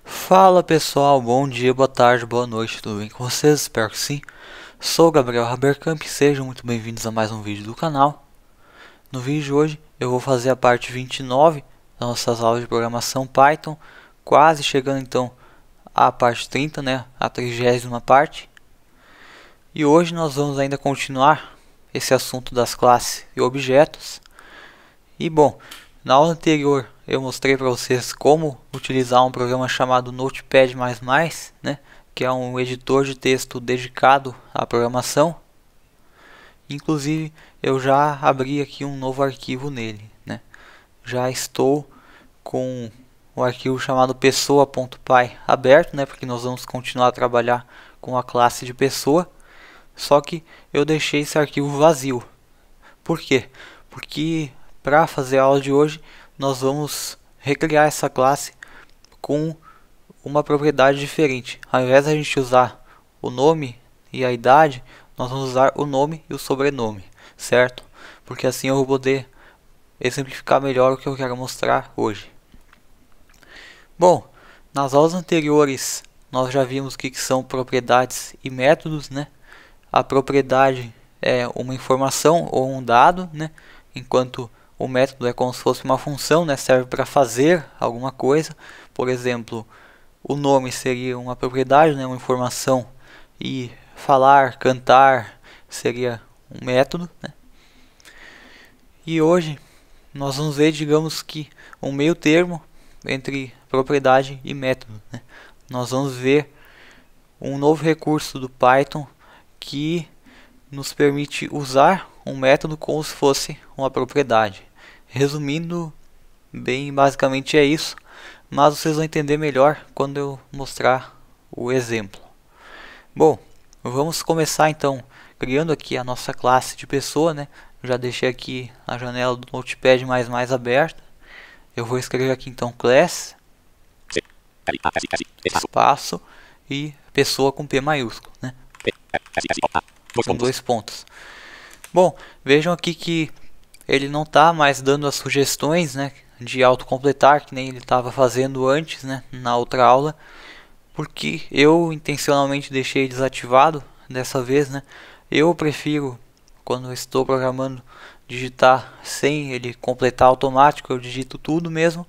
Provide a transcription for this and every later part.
Fala pessoal, bom dia, boa tarde, boa noite, tudo bem com vocês? Espero que sim. Sou o Gabriel Haberkamp e sejam muito bem-vindos a mais um vídeo do canal. No vídeo de hoje eu vou fazer a parte 29 das nossas aulas de programação Python, quase chegando então à parte 30, né, a 30ª parte. E hoje nós vamos ainda continuar esse assunto das classes e objetos. E bom, na aula anterior eu mostrei para vocês como utilizar um programa chamado Notepad++, né, que é um editor de texto dedicado à programação. Inclusive eu já abri aqui um novo arquivo nele, né. Já estou com o arquivo chamado pessoa.py aberto, né, porque nós vamos continuar a trabalhar com a classe de pessoa. Só que eu deixei esse arquivo vazio. Por quê? Porque para fazer a aula de hoje nós vamos recriar essa classe com uma propriedade diferente. Ao invés de a gente usar o nome e a idade, nós vamos usar o nome e o sobrenome, certo? Porque assim eu vou poder exemplificar melhor o que eu quero mostrar hoje. Bom, nas aulas anteriores nós já vimos o que são propriedades e métodos, né? A propriedade é uma informação ou um dado, né? Enquanto o método é como se fosse uma função, né? Serve para fazer alguma coisa. Por exemplo, o nome seria uma propriedade, né? Uma informação, e falar, cantar seria um método, né? E hoje nós vamos ver, digamos que, um meio termo entre propriedade e método, né? Nós vamos ver um novo recurso do Python que nos permite usar um método como se fosse uma propriedade. Resumindo, bem basicamente é isso, mas vocês vão entender melhor quando eu mostrar o exemplo. Bom, vamos começar então criando aqui a nossa classe de pessoa, né? Já deixei aqui a janela do Notepad++ aberta. Eu vou escrever aqui então class, espaço e pessoa com P maiúsculo, né? Com 2 pontos. Bom, vejam aqui que ele não está mais dando as sugestões, né, de autocompletar, que nem ele estava fazendo antes, né, na outra aula, porque eu intencionalmente deixei desativado dessa vez, né. Eu prefiro, quando eu estou programando, digitar sem ele completar automático, eu digito tudo mesmo,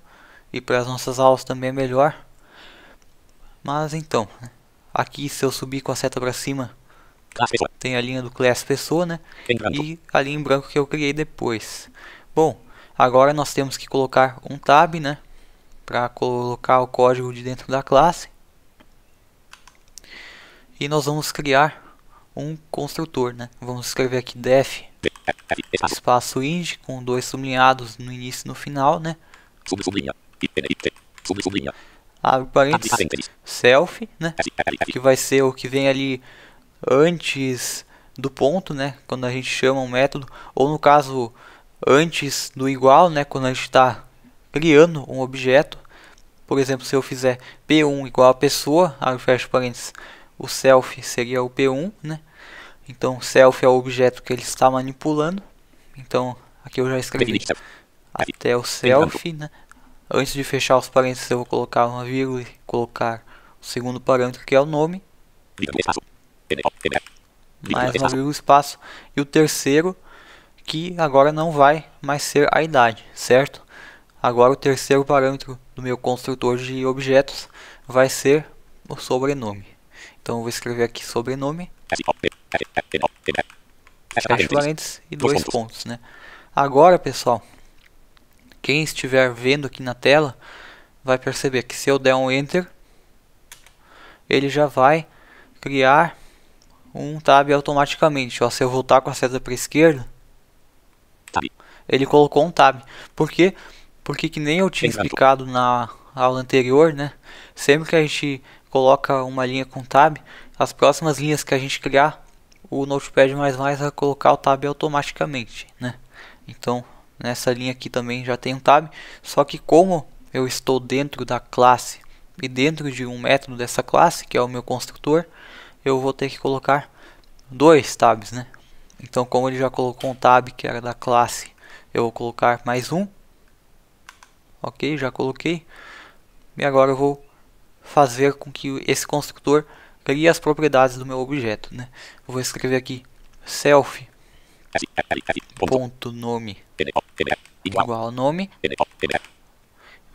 e para as nossas aulas também é melhor. Mas então, aqui se eu subir com a seta para cima, tem a linha do class pessoa, né? E a linha em branco que eu criei depois. Bom, agora nós temos que colocar um tab, né? Para colocar o código de dentro da classe. E nós vamos criar um construtor, né? Vamos escrever aqui def espaço int com 2 sublinhados no início e no final, né? Abre parênteses, self, né? Que vai ser o que vem ali antes do ponto, né, quando a gente chama um método, ou no caso antes do igual, né, quando a gente está criando um objeto. Por exemplo, se eu fizer p1 igual a pessoa, abre e fecha parênteses, o self seria o p1, né? Então self é o objeto que ele está manipulando. Então aqui eu já escrevi até o self, né? Antes de fechar os parênteses eu vou colocar uma vírgula e colocar o segundo parâmetro, que é o nome, mais uma vírgula, espaço, e o terceiro, que agora não vai mais ser a idade, certo? Agora o terceiro parâmetro do meu construtor de objetos vai ser o sobrenome. Então eu vou escrever aqui sobrenome, fecha parênteses e 2 pontos, né? Agora, pessoal, quem estiver vendo aqui na tela vai perceber que se eu der um enter, ele já vai criar um tab automaticamente. Ó, se eu voltar com a seta para a esquerda, ele colocou um tab. Por quê? Porque, que nem eu tinha explicado na aula anterior, né? Sempre que a gente coloca uma linha com tab, as próximas linhas que a gente criar, o Notepad++ vai colocar o tab automaticamente, né? Então, nessa linha aqui também já tem um tab. Só que como eu estou dentro da classe e dentro de um método dessa classe, que é o meu construtor, eu vou ter que colocar 2 tabs, né? Então, como ele já colocou um tab que era da classe, eu vou colocar mais um. Ok, já coloquei. E agora eu vou fazer com que esse construtor crie as propriedades do meu objeto, né? Eu vou escrever aqui self.nome igual a nome.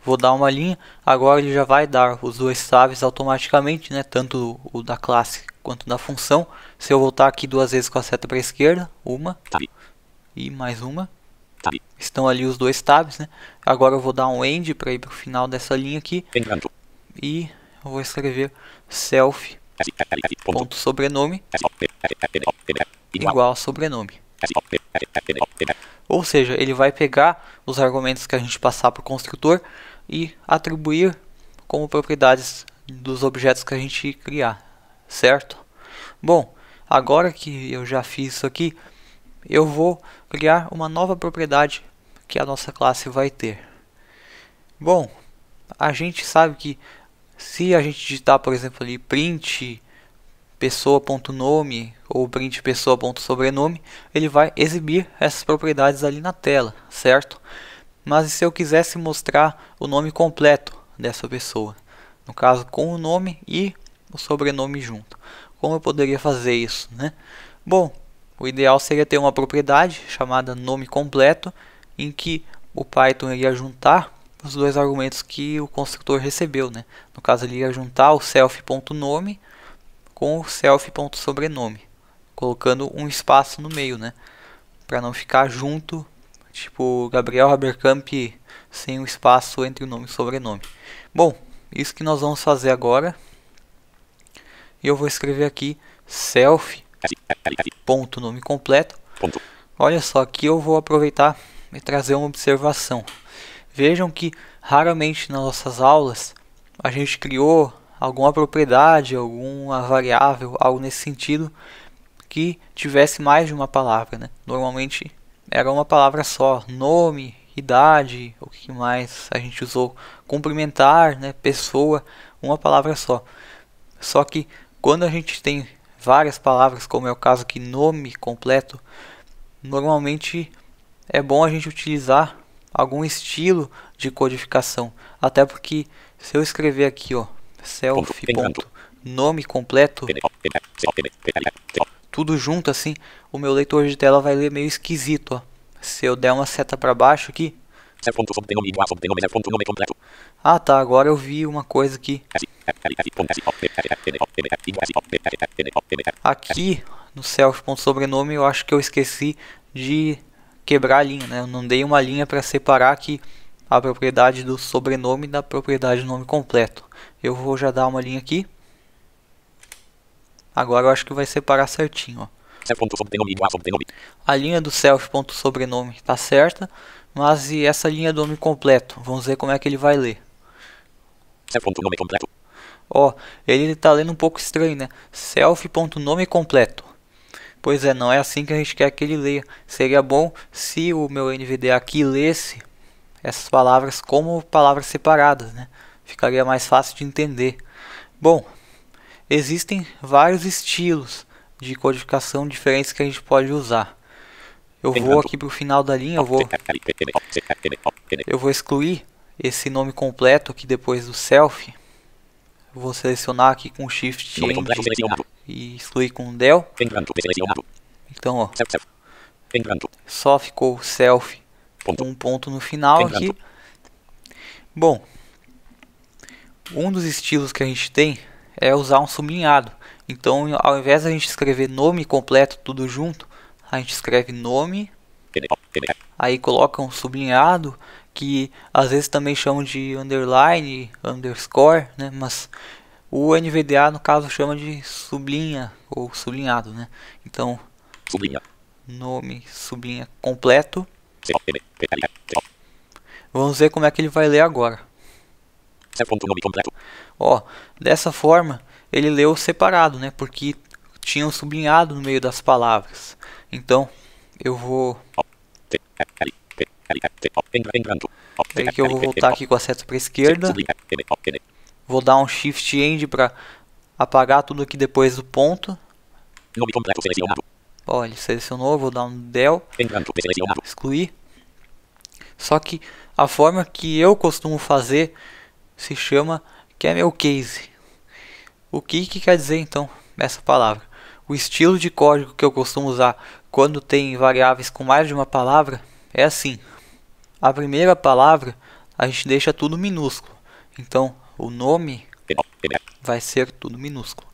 Vou dar uma linha. Agora ele já vai dar os dois tabs automaticamente, né? Tanto o da classe quanto da função. Se eu voltar aqui duas vezes com a seta para a esquerda, uma e mais uma, estão ali os dois tabs, né? Agora eu vou dar um end para ir para o final dessa linha aqui e eu vou escrever self.sobrenome igual a sobrenome. Ou seja, ele vai pegar os argumentos que a gente passar para o construtor e atribuir como propriedades dos objetos que a gente criar, certo? Bom, agora que eu já fiz isso aqui, eu vou criar uma nova propriedade que a nossa classe vai ter. Bom, a gente sabe que se a gente digitar, por exemplo, ali print pessoa.nome ou print pessoa.sobrenome, ele vai exibir essas propriedades ali na tela, certo? Mas e se eu quisesse mostrar o nome completo dessa pessoa, no caso com o nome e o sobrenome junto, como eu poderia fazer isso, né? Bom, o ideal seria ter uma propriedade chamada nome completo, em que o Python iria juntar os dois argumentos que o construtor recebeu, né? No caso, ele ia juntar o self.nome com o self.sobrenome, colocando um espaço no meio, né? Para não ficar junto, tipo Gabriel Haberkamp sem um espaço entre o nome e o sobrenome. Bom, isso que nós vamos fazer agora. Eu vou escrever aqui self.nome completo. Olha só, aqui eu vou aproveitar e trazer uma observação. Vejam que raramente nas nossas aulas a gente criou alguma propriedade, alguma variável, algo nesse sentido, que tivesse mais de uma palavra, né? Normalmente era uma palavra só, nome, idade, o que mais a gente usou, cumprimentar, né? Pessoa, uma palavra só. Só que quando a gente tem várias palavras, como é o caso aqui, nome completo, normalmente é bom a gente utilizar algum estilo de codificação, até porque se eu escrever aqui, ó, self.nome completo, tudo junto assim, o meu leitor de tela vai ler meio esquisito, ó. Se eu der uma seta para baixo aqui, ah tá, agora eu vi uma coisa aqui. Aqui no self.sobrenome eu acho que eu esqueci de quebrar a linha, né? Eu não dei uma linha para separar aqui a propriedade do sobrenome da propriedade do nome completo. Eu vou já dar uma linha aqui. Agora eu acho que vai separar certinho, ó. A linha do self.sobrenome está certa, mas e essa linha do nome completo? Vamos ver como é que ele vai ler. Self.nome completo. Ó, ele está lendo um pouco estranho, né? Self.nome completo. Pois é, não é assim que a gente quer que ele leia. Seria bom se o meu NVDA aqui lesse essas palavras como palavras separadas, né? Ficaria mais fácil de entender. Bom, existem vários estilos de codificação diferentes que a gente pode usar. Eu vou aqui para o final da linha, eu vou excluir esse nome completo aqui depois do self. Eu vou selecionar aqui com Shift End e excluir com Del. Então, ó, só ficou self com um ponto no final aqui. Bom, um dos estilos que a gente tem é usar um sublinhado. Então, ao invés de a gente escrever nome completo tudo junto, a gente escreve nome, aí coloca um sublinhado, que às vezes também chamam de underline, underscore, né? Mas o NVDA no caso chama de sublinha ou sublinhado, né? Então, nome, sublinha completo. Vamos ver como é que ele vai ler agora. Ó, dessa forma ele leu separado, né? Porque tinha um sublinhado no meio das palavras. Então eu vou que eu vou voltar aqui com a seta para a esquerda. Vou dar um Shift End para apagar tudo aqui depois do ponto. Ó, ele selecionou, vou dar um Del, excluir. Só que a forma que eu costumo fazer, se chama camel case. O que quer dizer então essa palavra? O estilo de código que eu costumo usar quando tem variáveis com mais de uma palavra é assim. A primeira palavra a gente deixa tudo minúsculo. Então o nome vai ser tudo minúsculo.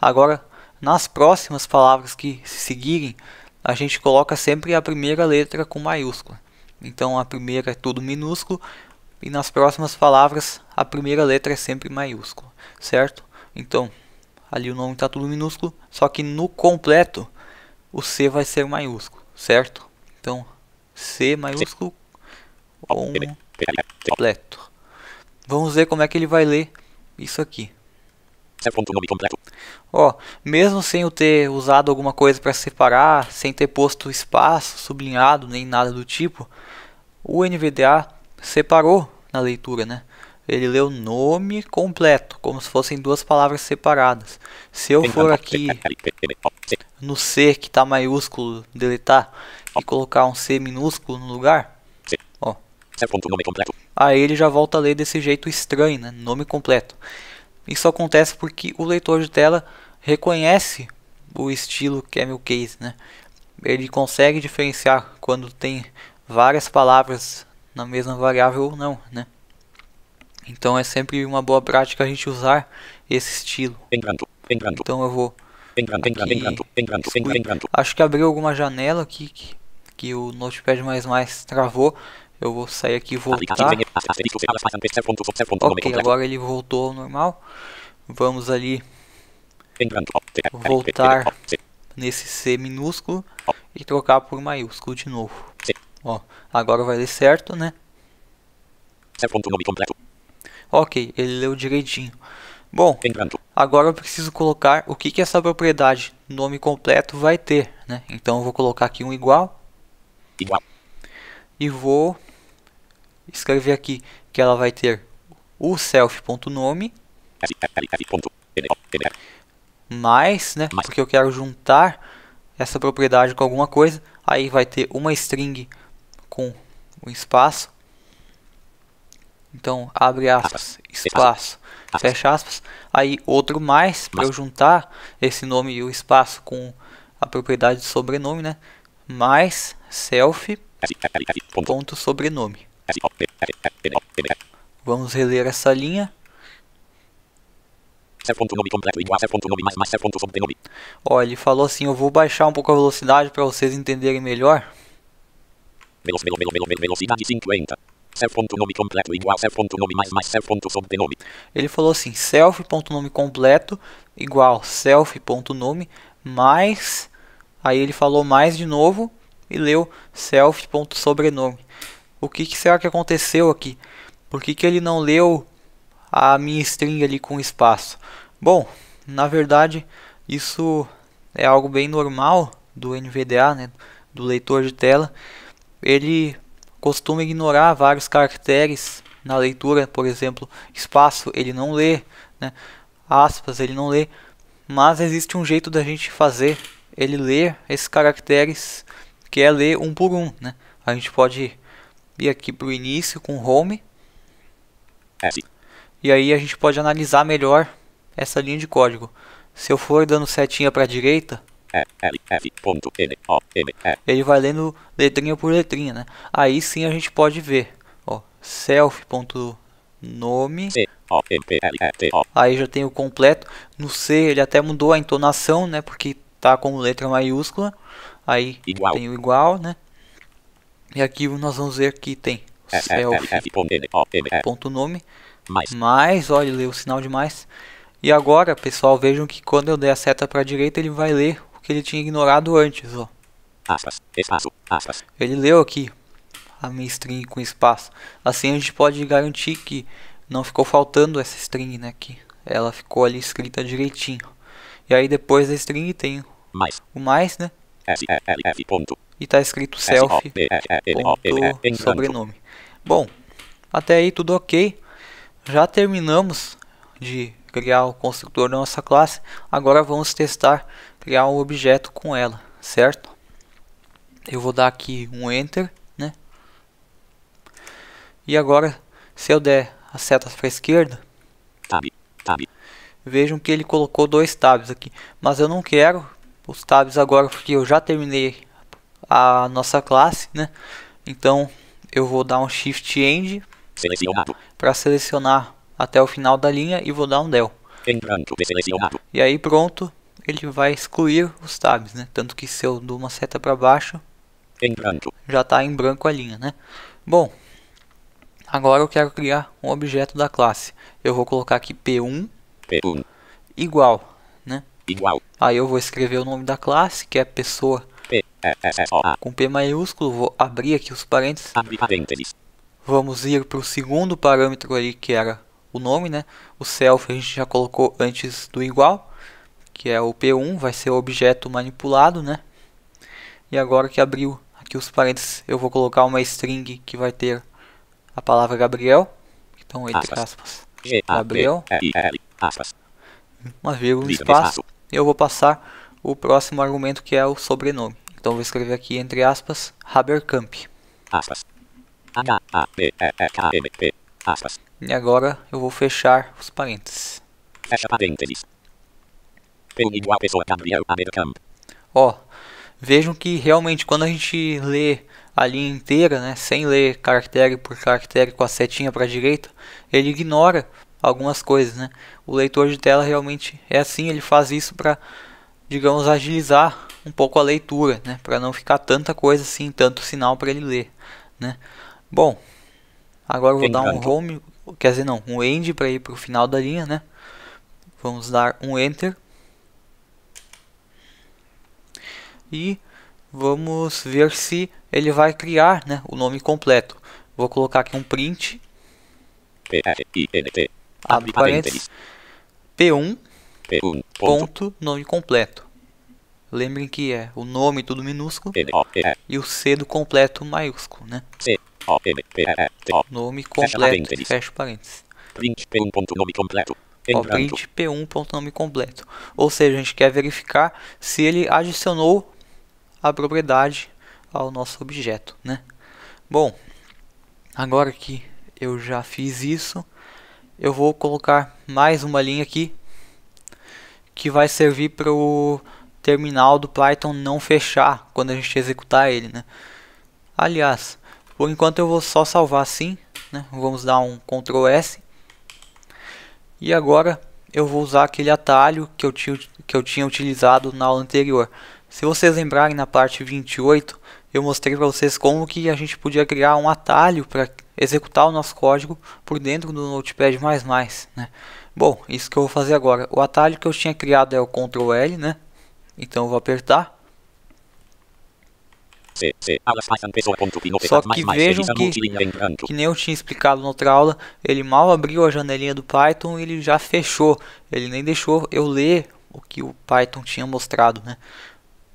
Agora, nas próximas palavras que se seguirem, a gente coloca sempre a primeira letra com maiúscula. Então a primeira é tudo minúsculo e nas próximas palavras a primeira letra é sempre maiúscula, certo? Então ali o nome está tudo minúsculo, só que no completo o C vai ser maiúsculo, certo? Então C maiúsculo completo. Vamos ver como é que ele vai ler isso aqui. Nome completo. Ó, mesmo sem eu ter usado alguma coisa para separar, sem ter posto espaço, sublinhado, nem nada do tipo, o NVDA separou na leitura, né? Ele leu nome completo, como se fossem duas palavras separadas. Se eu for aqui no C que está maiúsculo, deletar e colocar um C minúsculo no lugar, ó, Nome completo. aí ele já volta a ler desse jeito estranho, né? Nome completo. Isso acontece porque o leitor de tela reconhece o estilo camel case, né? Ele consegue diferenciar quando tem várias palavras na mesma variável ou não, né? Então é sempre uma boa prática a gente usar esse estilo. Então eu vou acho que abriu alguma janela aqui que o Notepad++ travou. Eu vou sair aqui e voltar. Ok, agora ele voltou ao normal. Vamos ali voltar nesse C minúsculo e trocar por maiúsculo de novo. Ó, agora vai ler certo, né? Nome completo. Ok, ele leu direitinho. Bom, agora eu preciso colocar o que essa propriedade nome completo vai ter, né? Então eu vou colocar aqui um igual. E vou escrever aqui que ela vai ter o self.nome mais, né? Porque eu quero juntar essa propriedade com alguma coisa. Aí vai ter uma string com um espaço. Então abre aspas, espaço, fecha aspas. Aí outro mais para eu juntar esse nome e o espaço com a propriedade de sobrenome, né? Mais self ponto sobrenome. Vamos reler essa linha. Nome completo igual nome mais sobrenome. Ó, ele falou assim, eu vou baixar um pouco a velocidade para vocês entenderem melhor. Velocidade 50. Nome completo igual nome mais sobrenome. Ele falou assim, self.nome completo igual self.nome mais, aí ele falou mais de novo e leu self.sobrenome. O que será que aconteceu aqui? Por que ele não leu a minha string ali com espaço? Bom, na verdade isso é algo bem normal do NVDA, né, do leitor de tela. Ele costuma ignorar vários caracteres na leitura, por exemplo, espaço ele não lê, né, aspas ele não lê, mas existe um jeito da gente fazer ele ler esses caracteres, que é ler um por um, né? A gente pode ir aqui para o início com home e aí a gente pode analisar melhor essa linha de código. Se eu for dando setinha para a direita, ele vai lendo letrinha por letrinha, né? Aí sim a gente pode ver, ó, self.nome. Aí já tem o completo. No C ele até mudou a entonação, né? Porque tá com letra maiúscula. Aí tem o igual, né? E aqui nós vamos ver que tem self.nome mais, olha, ele leu o sinal de mais. E agora, pessoal, vejam que quando eu der a seta para a direita, ele vai ler o que ele tinha ignorado antes, ó. Ele leu aqui a minha string com espaço. Assim a gente pode garantir que não ficou faltando essa string, né? Que ela ficou ali escrita direitinho. E aí depois da string tem o mais, né? E tá escrito self ponto sobrenome. Bom, até aí tudo ok. Já terminamos de criar o construtor da nossa classe. Agora vamos testar criar um objeto com ela, certo? Eu vou dar aqui um enter, né? E agora, se eu der as setas para a esquerda, Tab. Tab. vejam que ele colocou 2 tabs aqui. Mas eu não quero os tabs agora porque eu já terminei a nossa classe, né? Então eu vou dar um Shift End Selecionado. para selecionar até o final da linha e vou dar um Del. Em branco deselecionado. E aí pronto, ele vai excluir os tabs, né? Tanto que se eu dou uma seta para baixo, Em branco. já está em branco a linha, né? Bom, agora eu quero criar um objeto da classe. Eu vou colocar aqui P1 P1. igual, né? Igual. Aí eu vou escrever o nome da classe, que é pessoa P-E-S-S-O-A. com P maiúsculo. Vou abrir aqui os parênteses. Abre parênteses. Vamos ir para o segundo parâmetro ali, que era o nome, né? O self a gente já colocou antes do igual, que é o P1, vai ser o objeto manipulado, né? E agora que abriu aqui os parênteses, eu vou colocar uma string que vai ter a palavra Gabriel. Então, entre aspas, Gabriel, G-A-B-R-I-L. Aspas. uma vírgula, um Livre espaço. espaço. E eu vou passar o próximo argumento, que é o sobrenome. Então, vou escrever aqui, entre aspas, Haberkamp. Aspas. H-A-B-E-R-K-M-P. Aspas. E agora eu vou fechar os parênteses. Fecha parênteses. P1 igual pessoa Gabriel Haberkamp. Ó, vejam que realmente quando a gente lê a linha inteira, né, sem ler caractere por caractere com a setinha para a direita, ele ignora algumas coisas, né? O leitor de tela realmente é assim, ele faz isso para, digamos, agilizar um pouco a leitura, né, para não ficar tanta coisa assim, tanto sinal para ele ler, né? Bom, agora eu vou dar um home, quer dizer não, um end para ir para o final da linha, né? Vamos dar um enter. E vamos ver se ele vai criar, né, o nome completo. Vou colocar aqui um print, P-R-I-N-T. abre parênteses, P1, P1. ponto, nome completo. Lembrem que é o nome tudo minúsculo N-O-E-R. e o C do completo maiúsculo, né? C-O-M-P-R-T-O. Nome Fecha completo, parênteses. fecha parênteses. Print P1 ponto nome completo. Em Ó, branco. print P1, ponto, nome completo. Ou seja, a gente quer verificar se ele adicionou a propriedade ao nosso objeto, né? Bom, agora que eu já fiz isso, eu vou colocar mais uma linha aqui que vai servir para o terminal do Python não fechar quando a gente executar ele, né? Aliás, por enquanto eu vou só salvar assim, né? Vamos dar um Ctrl S. E agora eu vou usar aquele atalho que eu tinha utilizado na aula anterior. Se vocês lembrarem, na parte 28, eu mostrei para vocês como que a gente podia criar um atalho para executar o nosso código por dentro do Notepad++, né? Bom, isso que eu vou fazer agora. O atalho que eu tinha criado é o Ctrl L, né? Então eu vou apertar. Só que vejam que nem eu tinha explicado na outra aula, ele mal abriu a janelinha do Python e ele já fechou. Ele nem deixou eu ler o que o Python tinha mostrado, né?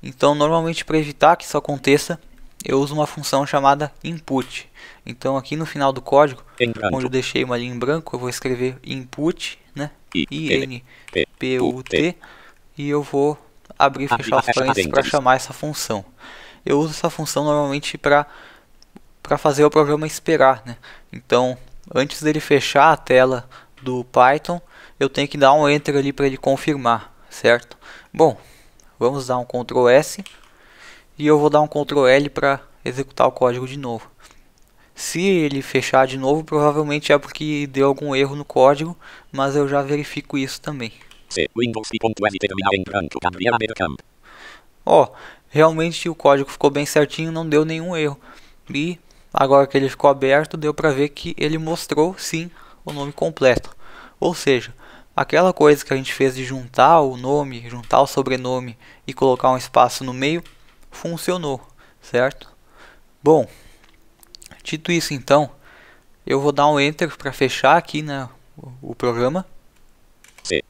Então, normalmente, para evitar que isso aconteça, eu uso uma função chamada input. Então, aqui no final do código, onde eu deixei uma linha em branco, eu vou escrever input, né? I-N-P-U-T, e eu vou abrir e fechar os parênteses para chamar essa função. Eu uso essa função normalmente para fazer o programa esperar, né? Então, antes dele fechar a tela do Python, eu tenho que dar um enter ali para ele confirmar, certo? Bom, vamos dar um Ctrl S e eu vou dar um Ctrl L para executar o código de novo. Se ele fechar de novo, provavelmente é porque deu algum erro no código, mas eu já verifico isso também. Ó, realmente o código ficou bem certinho, não deu nenhum erro. E agora que ele ficou aberto, deu para ver que ele mostrou sim o nome completo. Ou seja, aquela coisa que a gente fez de juntar o nome, juntar o sobrenome e colocar um espaço no meio, funcionou, certo? Bom, dito isso então, eu vou dar um enter para fechar aqui, né, o programa. E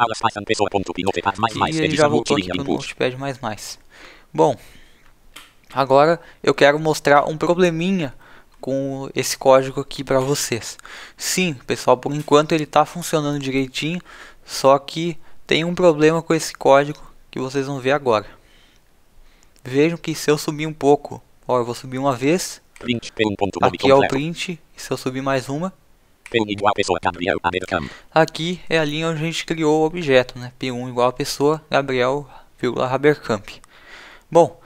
ele já voltou aqui para o Notepad++. Bom, agora eu quero mostrar um probleminha com esse código aqui para vocês. Sim, pessoal, por enquanto ele está funcionando direitinho, só que tem um problema com esse código que vocês vão ver agora. Vejam que se eu subir um pouco, ó, eu vou subir uma vez, aqui é o print, e se eu subir mais uma, P1 igual pessoa Gabriel Haberkamp. Aqui é a linha onde a gente criou o objeto, né? P1 igual a pessoa Gabriel, Haberkamp. Bom,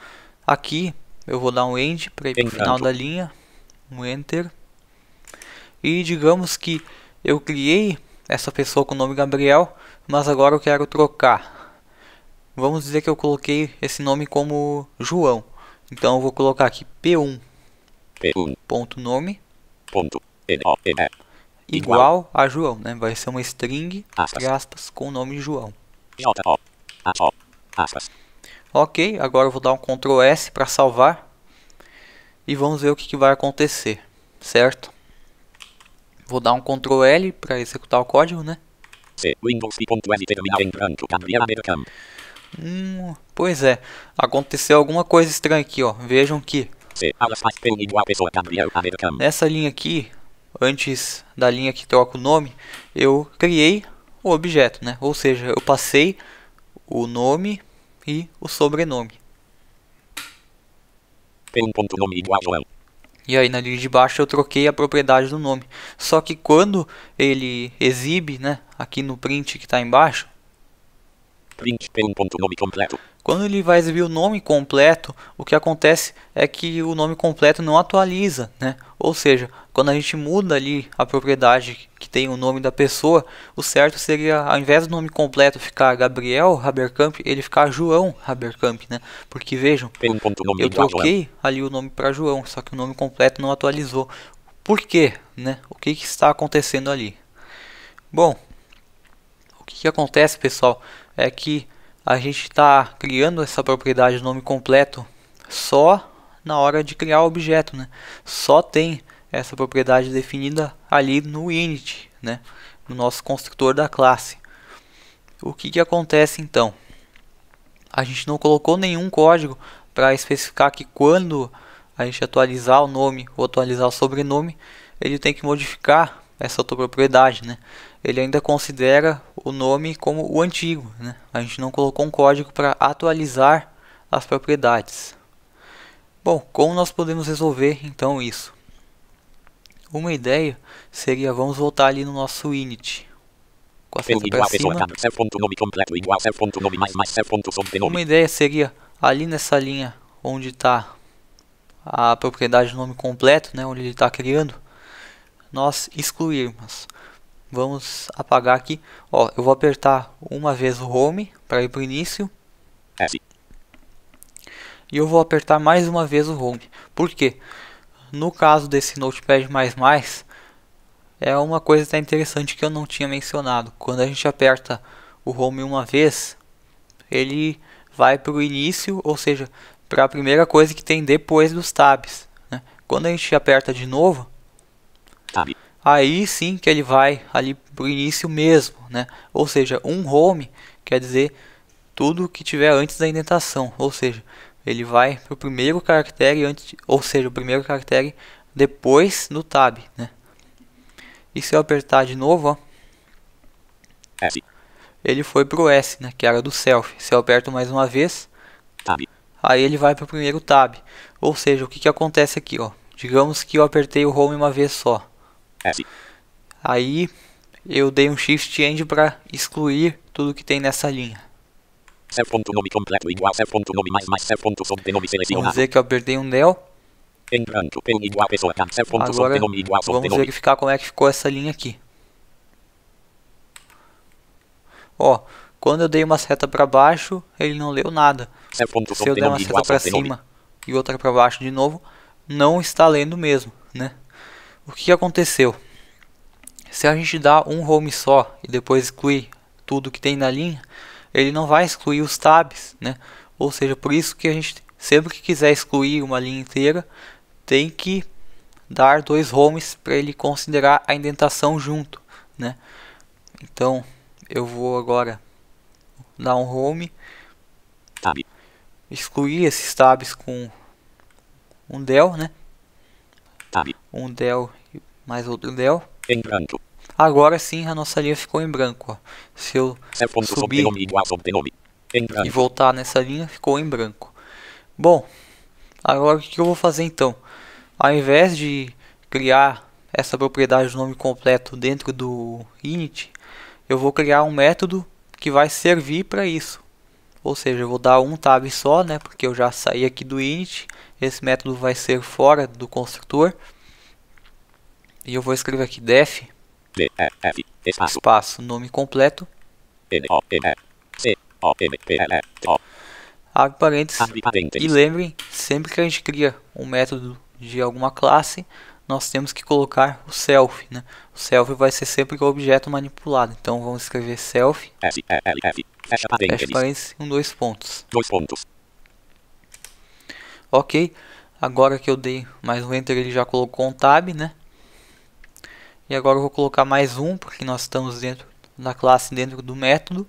aqui eu vou dar um end para ir para o final da linha, um enter. E digamos que eu criei essa pessoa com o nome Gabriel, mas agora eu quero trocar. Vamos dizer que eu coloquei esse nome como João. Então eu vou colocar aqui P1 ponto nome igual a João, né? Vai ser uma string, entre aspas, com o nome João. Ok, agora eu vou dar um Ctrl S para salvar. E vamos ver o que vai acontecer, certo? Vou dar um Ctrl L para executar o código, né? Pois é, aconteceu alguma coisa estranha aqui, ó. Vejam que nessa linha aqui, antes da linha que troca o nome, eu criei o objeto, né? Ou seja, eu passei o nome e o sobrenome. P1.nome igual João. E aí na linha de baixo eu troquei a propriedade do nome. Só que quando ele exibe, né, aqui no print que está embaixo, print P1.nome completo. Quando ele vai exibir o nome completo, o que acontece é que o nome completo não atualiza, né? Ou seja, quando a gente muda ali a propriedade que tem o nome da pessoa, o certo seria, ao invés do nome completo ficar Gabriel Haberkamp, ele ficar João Haberkamp, né? Porque vejam, eu troquei ali o nome para João, só que o nome completo não atualizou. Por quê, né? O que está acontecendo ali? Bom, o que acontece, pessoal, é que a gente está criando essa propriedade de nome completo só na hora de criar o objeto, né? Só tem essa propriedade definida ali no init, né? No nosso construtor da classe. O que acontece então? A gente não colocou nenhum código para especificar que quando a gente atualizar o nome ou atualizar o sobrenome, ele tem que modificar essa outra propriedade, né? Ele ainda considera o nome como o antigo, né? A gente não colocou um código para atualizar as propriedades. Bom, como nós podemos resolver então isso? Uma ideia seria, vamos voltar ali no nosso init, com a seta para cima. Uma ideia seria, ali nessa linha onde está a propriedade do nome completo, né, onde ele está criando, nós excluirmos. Vamos apagar aqui. Ó, eu vou apertar uma vez o home para ir para o início. E eu vou apertar mais uma vez o home. Por quê? No caso desse Notepad++, é uma coisa até interessante que eu não tinha mencionado. Quando a gente aperta o home uma vez, ele vai para o início, ou seja, para a primeira coisa que tem depois dos tabs, né? Quando a gente aperta de novo, aí sim que ele vai ali para o início mesmo, né? Ou seja, um home quer dizer tudo que tiver antes da indentação, ou seja, ele vai para o primeiro caractere antes, ou seja, o primeiro caractere depois do tab, né? E se eu apertar de novo, ó, ele foi para o S, né? Que era do self. Se eu aperto mais uma vez, aí ele vai para o primeiro tab. Ou seja, o que acontece aqui, ó? Digamos que eu apertei o home uma vez só. Aí eu dei um shift end para excluir tudo que tem nessa linha. Nome completo igual nome mais sobrenome selecionado. Vamos dizer que eu apertei um del. Em branco, igual pessoa, agora vamos verificar como é que ficou essa linha aqui. Ó, quando eu dei uma seta para baixo, ele não leu nada. Se eu der uma seta para cima e outra para baixo de novo, não está lendo mesmo, né? O que aconteceu? Se a gente dá um home só e depois excluir tudo que tem na linha, ele não vai excluir os tabs, né? Ou seja, por isso que a gente, sempre que quiser excluir uma linha inteira, tem que dar dois homes para ele considerar a indentação junto, né? Então eu vou agora dar um home, excluir esses tabs com um del, né? Um del e mais outro del. Em branco. Agora sim a nossa linha ficou em branco, ó. Se eu subir e voltar nessa linha, ficou em branco. Bom, agora o que eu vou fazer então? Ao invés de criar essa propriedade do nome completo dentro do init, eu vou criar um método que vai servir para isso. Ou seja, eu vou dar um tab só, né, porque eu já saí aqui do init. Esse método vai ser fora do construtor. E eu vou escrever aqui def espaço nome completo, abre parênteses. E lembrem, sempre que a gente cria um método de alguma classe, nós temos que colocar o self, né? O self vai ser sempre o objeto manipulado. Então vamos escrever self, fecha parênteses, dois pontos. Ok, agora que eu dei mais um enter, ele já colocou um tab, né? E agora eu vou colocar mais um, porque nós estamos dentro da classe, dentro do método.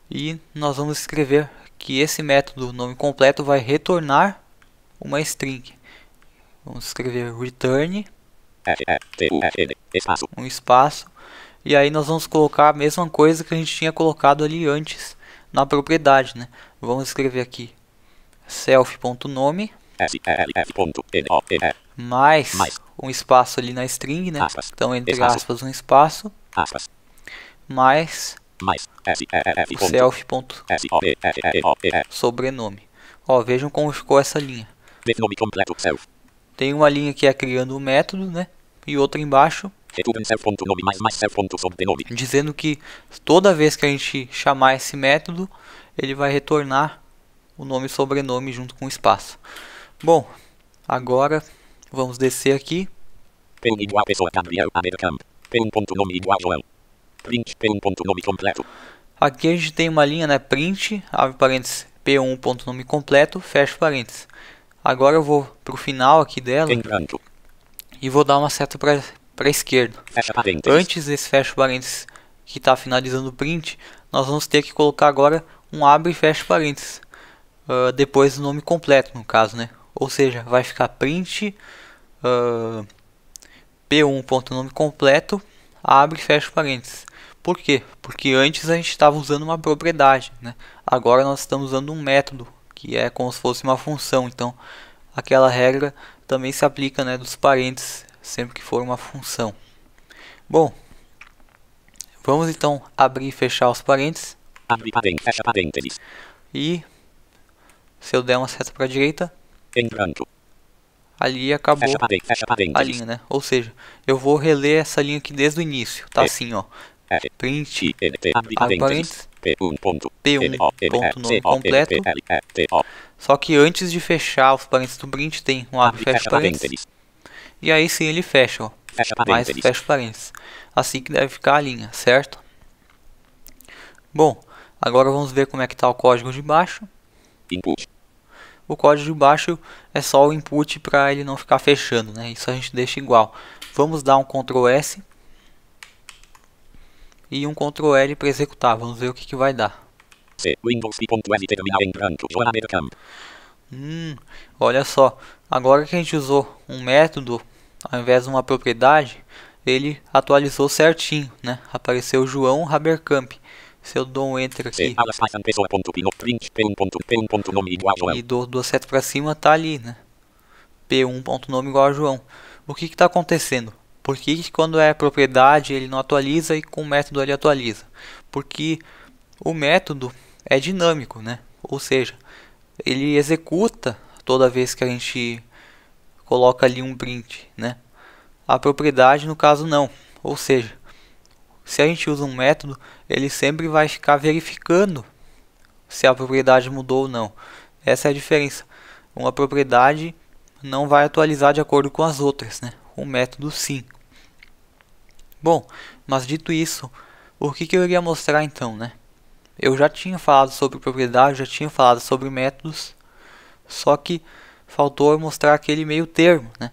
E nós vamos escrever que esse método nome completo vai retornar uma string. Vamos escrever return, um espaço, e aí nós vamos colocar a mesma coisa que a gente tinha colocado ali antes na propriedade, né? Vamos escrever aqui self.nome mais um espaço ali na string, né? Então entre aspas um espaço mais o self.sobrenome. Ó, vejam como ficou essa linha. Tem uma linha que é criando o método, né? E outra embaixo dizendo que toda vez que a gente chamar esse método, ele vai retornar o nome e sobrenome junto com o espaço. Bom, agora vamos descer aqui. P1 igual pessoa Gabriel Americamp. P1.nome igual João. Print P1.nome completo. Aqui a gente tem uma linha, né? Print, abre parênteses, P1.nome completo, fecha parênteses. Agora eu vou para o final aqui dela e vou dar uma seta para a esquerda. Antes desse fecha parênteses que está finalizando o print, nós vamos ter que colocar agora um abre e fecha parênteses. Depois do nome completo, no caso, né? Ou seja, vai ficar print P1.nome completo, abre e fecha parênteses. Por quê? Porque antes a gente estava usando uma propriedade, né? Agora nós estamos usando um método, que é como se fosse uma função. Então, aquela regra também se aplica, né, dos parênteses, sempre que for uma função. Bom, vamos então abrir e fechar os parênteses. Abre parênteses, fecha parênteses. E se eu der uma seta para a direita, em branco, ali acabou fecha parênteses. a linha, né? Ou seja, eu vou reler essa linha aqui desde o início. Tá assim, ó. Print, abre parênteses, P1.nome completo. Só que antes de fechar os parênteses do print tem um abre e fecha parênteses. E aí sim ele fecha, ó. Mais fecha parênteses. Assim que deve ficar a linha, certo? Bom, agora vamos ver como é que está o código de baixo. Input. O código de baixo é só o input para ele não ficar fechando, né? Isso a gente deixa igual. Vamos dar um Ctrl S e um Ctrl L para executar. Vamos ver o que vai dar. Windows terminal em branco. João Americamp. Olha só, agora que a gente usou um método ao invés de uma propriedade, ele atualizou certinho, né? Apareceu João Haberkamp. Se eu dou um enter aqui e dou duas setas para cima, tá ali, né? P1.nome igual a João. O que está acontecendo? Por que quando é propriedade ele não atualiza e com o método ele atualiza? Porque o método é dinâmico, né? Ou seja, ele executa toda vez que a gente coloca ali um print, né? A propriedade no caso não. Ou seja, se a gente usa um método, ele sempre vai ficar verificando se a propriedade mudou ou não. Essa é a diferença. Uma propriedade não vai atualizar de acordo com as outras, né? O método sim. Bom, mas dito isso, o que eu iria mostrar então, né? Eu já tinha falado sobre propriedade, já tinha falado sobre métodos, só que faltou eu mostrar aquele meio termo, né?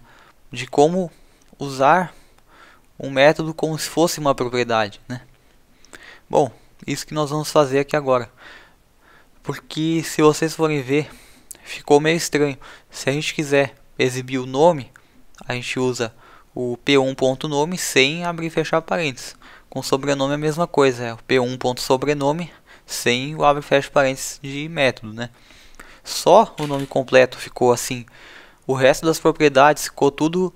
De como usar um método como se fosse uma propriedade, né? Bom, isso que nós vamos fazer aqui agora. Porque se vocês forem ver, ficou meio estranho. Se a gente quiser exibir o nome, a gente usa o p1.nome sem abrir e fechar parênteses. Com sobrenome é a mesma coisa, é o p1.sobrenome sem o abre e fecha parênteses de método, né? Só o nome completo ficou assim. O resto das propriedades ficou tudo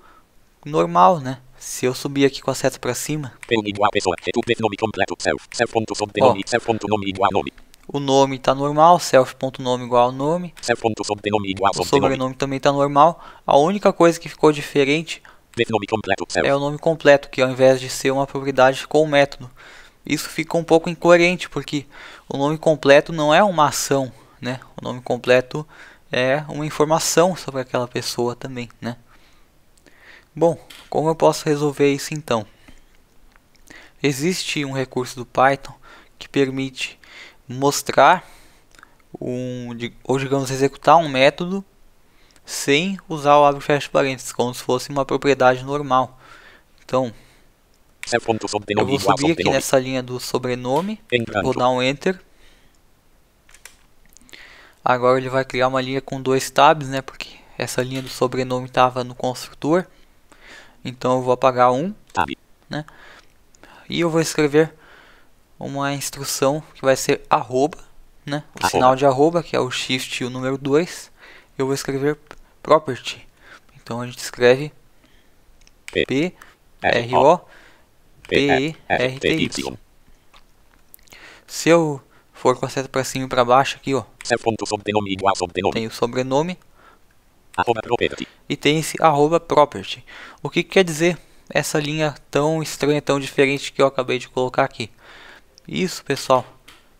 normal, né? Se eu subir aqui com a seta para cima, P1 igual pessoa. Nome completo. Self. Self.sobrenome. Self.nome igual nome. o nome tá normal, self.nome igual nome. Self.sobrenome igual O sobrenome também tá normal. A única coisa que ficou diferente nome completo. Self. é o nome completo, que ao invés de ser uma propriedade com o método. Isso fica um pouco incoerente, porque o nome completo não é uma ação, né? O nome completo é uma informação sobre aquela pessoa também, né? Bom, como eu posso resolver isso então? Existe um recurso do Python que permite mostrar ou digamos executar um método sem usar o abre e fecha parênteses, como se fosse uma propriedade normal. Então, eu vou subir aqui nessa linha do sobrenome, vou dar um Enter. Agora ele vai criar uma linha com 2 tabs, né? Porque essa linha do sobrenome estava no construtor. Então eu vou apagar um, né? E eu vou escrever uma instrução que vai ser arroba, né? O sinal de arroba, que é o shift e o número 2. Eu vou escrever property. Então a gente escreve P-R-O-P-E-R-T-Y. Se eu for com a seta para cima e para baixo aqui, ó, tem o sobrenome e tem esse arroba property. O que quer dizer essa linha tão estranha, tão diferente que eu acabei de colocar aqui? Isso, pessoal,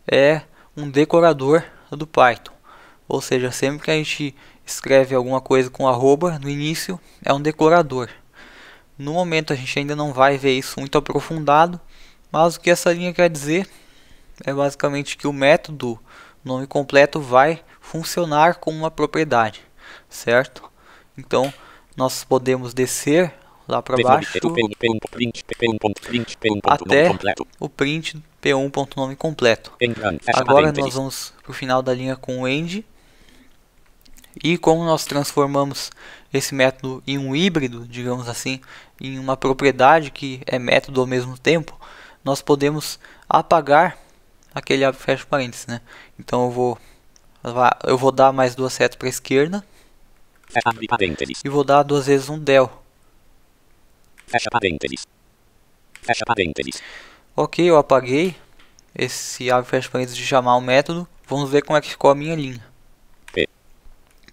é um decorador do Python. Ou seja, sempre que a gente escreve alguma coisa com arroba no início, é um decorador. No momento a gente ainda não vai ver isso muito aprofundado, mas o que essa linha quer dizer é basicamente que o método nome completo vai funcionar como uma propriedade, certo? Então nós podemos descer lá para baixo até o print p1.nome completo. Agora nós vamos para o final da linha com o end. E como nós transformamos esse método em um híbrido, digamos assim, em uma propriedade que é método ao mesmo tempo, nós podemos apagar aquele abre e fecha parênteses, né? Então eu vou dar mais 2 setas para a esquerda e vou dar 2 vezes um del. Fecha parênteses. Fecha parênteses. Ok, eu apaguei esse abre e fecha parênteses de chamar o método. Vamos ver como é que ficou a minha linha.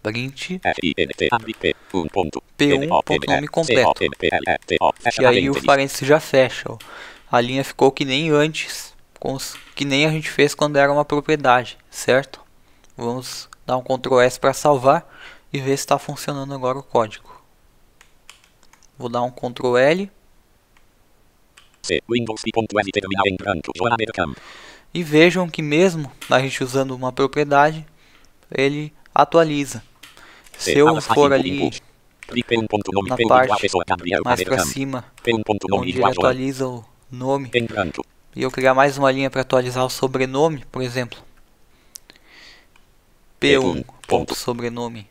Print P1.nome completo. E aí o parênteses já fecha. Ó. A linha ficou que nem antes, que nem a gente fez quando era uma propriedade, certo? Vamos dar um Ctrl S para salvar e ver se está funcionando agora o código. Vou dar um Ctrl L. E vejam que mesmo a gente usando uma propriedade, ele atualiza. Se eu for ali na parte mais para cima, onde ele atualiza o nome, e eu criar mais uma linha para atualizar o sobrenome, por exemplo, P1.sobrenome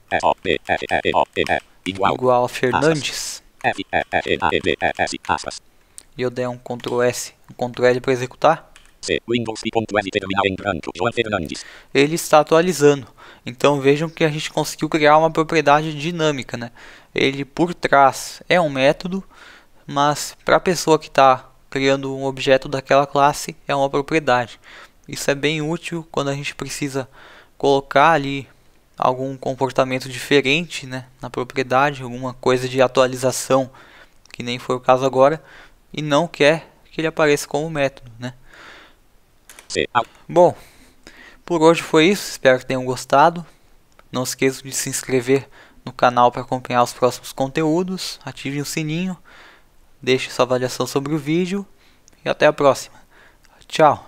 igual a Fernandes, e eu der um Ctrl S, um Ctrl L para executar, ele está atualizando. Então vejam que a gente conseguiu criar uma propriedade dinâmica, né? Ele por trás é um método, mas para a pessoa que está criando um objeto daquela classe é uma propriedade. Isso é bem útil quando a gente precisa colocar ali algum comportamento diferente, né, na propriedade, alguma coisa de atualização, que nem foi o caso agora, e não quer que ele apareça como método, né? Bom, por hoje foi isso, espero que tenham gostado. Não esqueçam de se inscrever no canal para acompanhar os próximos conteúdos, ative o sininho, deixe sua avaliação sobre o vídeo e até a próxima. Tchau!